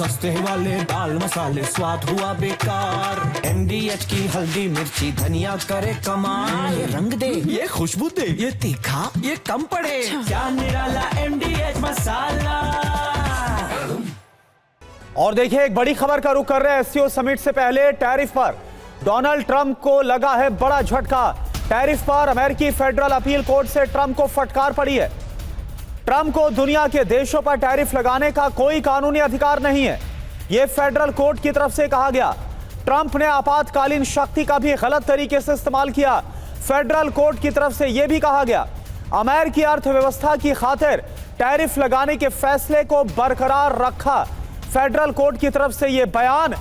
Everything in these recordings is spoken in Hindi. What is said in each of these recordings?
सस्ते वाले दाल मसाले स्वाद हुआ बेकार। MDH की हल्दी मिर्ची धनिया करे कमाल। ये रंग दे, ये खुशबू दे, ये तीखा, ये कम पड़े। क्या निराला MDH मसाला। और देखिए एक बड़ी खबर का रुख कर रहे हैं SCO समिट से पहले टैरिफ पर डोनाल्ड ट्रंप को लगा है बड़ा झटका। टैरिफ पर अमेरिकी फेडरल अपील कोर्ट से ट्रंप को फटकार पड़ी है। ट्रंप को दुनिया के देशों पर टैरिफ लगाने का कोई कानूनी अधिकार नहीं है, यह फेडरल कोर्ट की तरफ से कहा गया। ट्रंप ने आपातकालीन शक्ति का भी गलत तरीके से इस्तेमाल किया। फेडरल कोर्ट की तरफ से यह भी कहा गया अमेरिकी अर्थव्यवस्था की खातिर टैरिफ लगाने के फैसले को बरकरार रखा। फेडरल कोर्ट की तरफ से यह बयान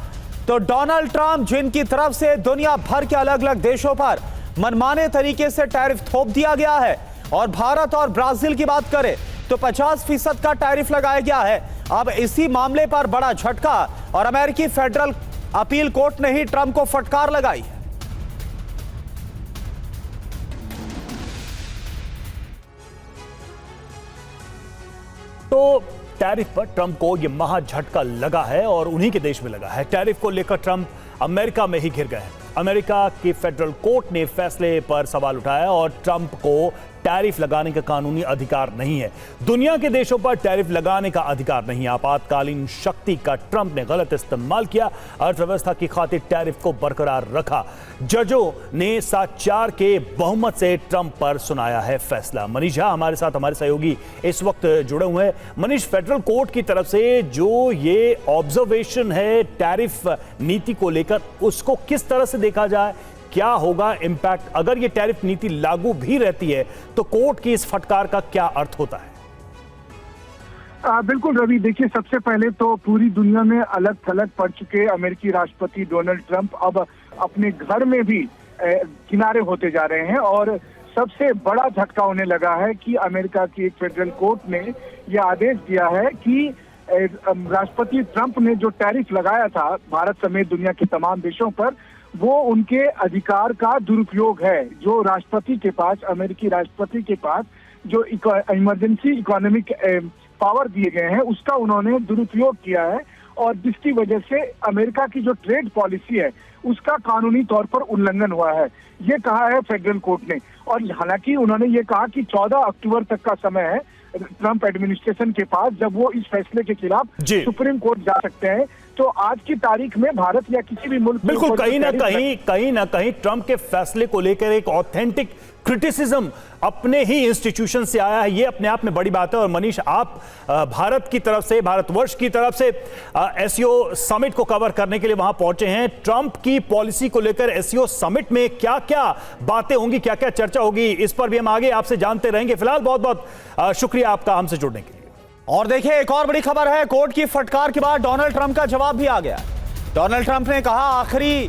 तो डोनाल्ड ट्रंप जिनकी तरफ से दुनिया भर के अलग अलग देशों पर मनमाने तरीके से टैरिफ थोप दिया गया है, और भारत और ब्राजील की बात करें तो 50% का टैरिफ लगाया गया है। अब इसी मामले पर बड़ा झटका और अमेरिकी फेडरल अपील कोर्ट ने ही ट्रंप को फटकार लगाई है। तो टैरिफ पर ट्रंप को यह महा झटका लगा है और उन्हीं के देश में लगा है। टैरिफ को लेकर ट्रंप अमेरिका में ही घिर गए हैं। अमेरिका की फेडरल कोर्ट ने फैसले पर सवाल उठाया और ट्रंप को टैरिफ लगाने का कानूनी अधिकार नहीं है। दुनिया के देशों पर टैरिफ लगाने का अधिकार नहीं है। आपातकालीन शक्ति का ट्रंप ने गलत इस्तेमाल किया, अर्थव्यवस्था की खातिर टैरिफ को बरकरार रखा। जजों ने 7-4 के बहुमत से ट्रंप पर सुनाया है फैसला। मनीष झा हमारे साथ, हमारे सहयोगी इस वक्त जुड़े हुए हैं। मनीष, फेडरल कोर्ट की तरफ से जो ये ऑब्जर्वेशन है टैरिफ नीति को लेकर, उसको किस तरह से देखा जाए? क्या होगा इंपैक्ट अगर ये टैरिफ नीति लागू भी रहती है तो कोर्ट की इस फटकार का क्या अर्थ होता है? बिल्कुल रवि, देखिए सबसे पहले तो पूरी दुनिया में अलग थलग पड़ चुके अमेरिकी राष्ट्रपति डोनाल्ड ट्रंप अब अपने घर में भी किनारे होते जा रहे हैं, और सबसे बड़ा झटका उन्हें लगा है कि अमेरिका की एक फेडरल कोर्ट ने यह आदेश दिया है कि राष्ट्रपति ट्रंप ने जो टैरिफ लगाया था भारत समेत दुनिया के तमाम देशों पर, वो उनके अधिकार का दुरुपयोग है। जो राष्ट्रपति के पास, अमेरिकी राष्ट्रपति के पास जो इमरजेंसी इकोनॉमिक पावर दिए गए हैं, उसका उन्होंने दुरुपयोग किया है, और जिसकी वजह से अमेरिका की जो ट्रेड पॉलिसी है उसका कानूनी तौर पर उल्लंघन हुआ है, ये कहा है फेडरल कोर्ट ने। और हालांकि उन्होंने ये कहा कि 14 अक्टूबर तक का समय है ट्रंप एडमिनिस्ट्रेशन के पास, जब वो इस फैसले के खिलाफ सुप्रीम कोर्ट जा सकते हैं। तो आज की तारीख में भारत या किसी भी मुल्क बिल्कुल कहीं ना कहीं ट्रंप के फैसले को लेकर एक ऑथेंटिक क्रिटिसिज्म अपने ही इंस्टीट्यूशन से आया है, ये अपने आप में बड़ी बात है। और मनीष, आप भारत की तरफ से, भारतवर्ष की तरफ से SCO समिट को कवर करने के लिए वहां पहुंचे हैं। ट्रंप की पॉलिसी को लेकर SCO समिट में क्या क्या बातें होंगी, क्या क्या चर्चा होगी, इस पर भी हम आगे आपसे जानते रहेंगे। फिलहाल बहुत बहुत शुक्रिया आपका हमसे जुड़ने के लिए। और देखिए एक और बड़ी खबर है, कोर्ट की फटकार के बाद डोनाल्ड ट्रंप का जवाब भी आ गया। डोनाल्ड ट्रंप ने कहा आखिरी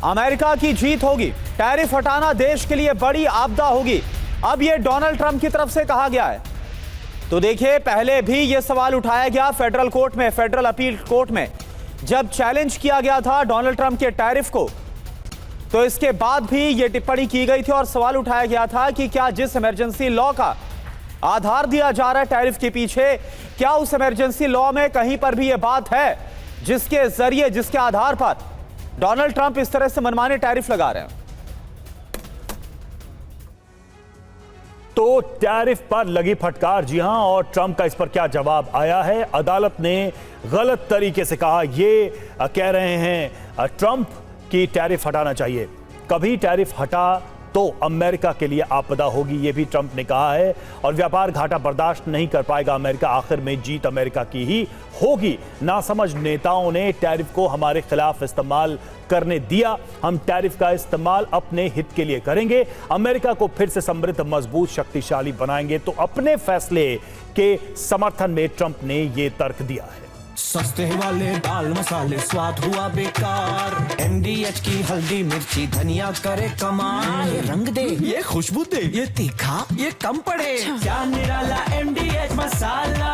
अमेरिका की जीत होगी, टैरिफ हटाना देश के लिए बड़ी आपदा होगी। अब यह डोनाल्ड ट्रंप की तरफ से कहा गया है। तो देखिए पहले भी यह सवाल उठाया गया फेडरल कोर्ट में, फेडरल अपील कोर्ट में, जब चैलेंज किया गया था डोनाल्ड ट्रंप के टैरिफ को, तो इसके बाद भी यह टिप्पणी की गई थी और सवाल उठाया गया था कि क्या जिस इमरजेंसी लॉ का आधार दिया जा रहा है टैरिफ के पीछे, क्या उस इमरजेंसी लॉ में कहीं पर भी यह बात है जिसके जरिए, जिसके आधार पर डोनाल्ड ट्रंप इस तरह से मनमाने टैरिफ लगा रहे हैं। तो टैरिफ पर लगी फटकार, जी हां, और ट्रंप का इस पर क्या जवाब आया है? अदालत ने गलत तरीके से कहा, ये कह रहे हैं ट्रंप की टैरिफ हटाना चाहिए। कभी टैरिफ हटा तो अमेरिका के लिए आपदा होगी, यह भी ट्रंप ने कहा है, और व्यापार घाटा बर्दाश्त नहीं कर पाएगा अमेरिका। आखिर में जीत अमेरिका की ही होगी। नासमझ नेताओं ने टैरिफ को हमारे खिलाफ इस्तेमाल करने दिया, हम टैरिफ का इस्तेमाल अपने हित के लिए करेंगे, अमेरिका को फिर से समृद्ध, मजबूत, शक्तिशाली बनाएंगे। तो अपने फैसले के समर्थन में ट्रंप ने यह तर्क दिया है। सस्ते वाले दाल मसाले स्वाद हुआ बेकार। MDH की हल्दी मिर्ची धनिया करे कमाल। ये रंग दे, ये खुशबू दे, ये तीखा, ये कम पड़े। क्या निराला MDH मसाला।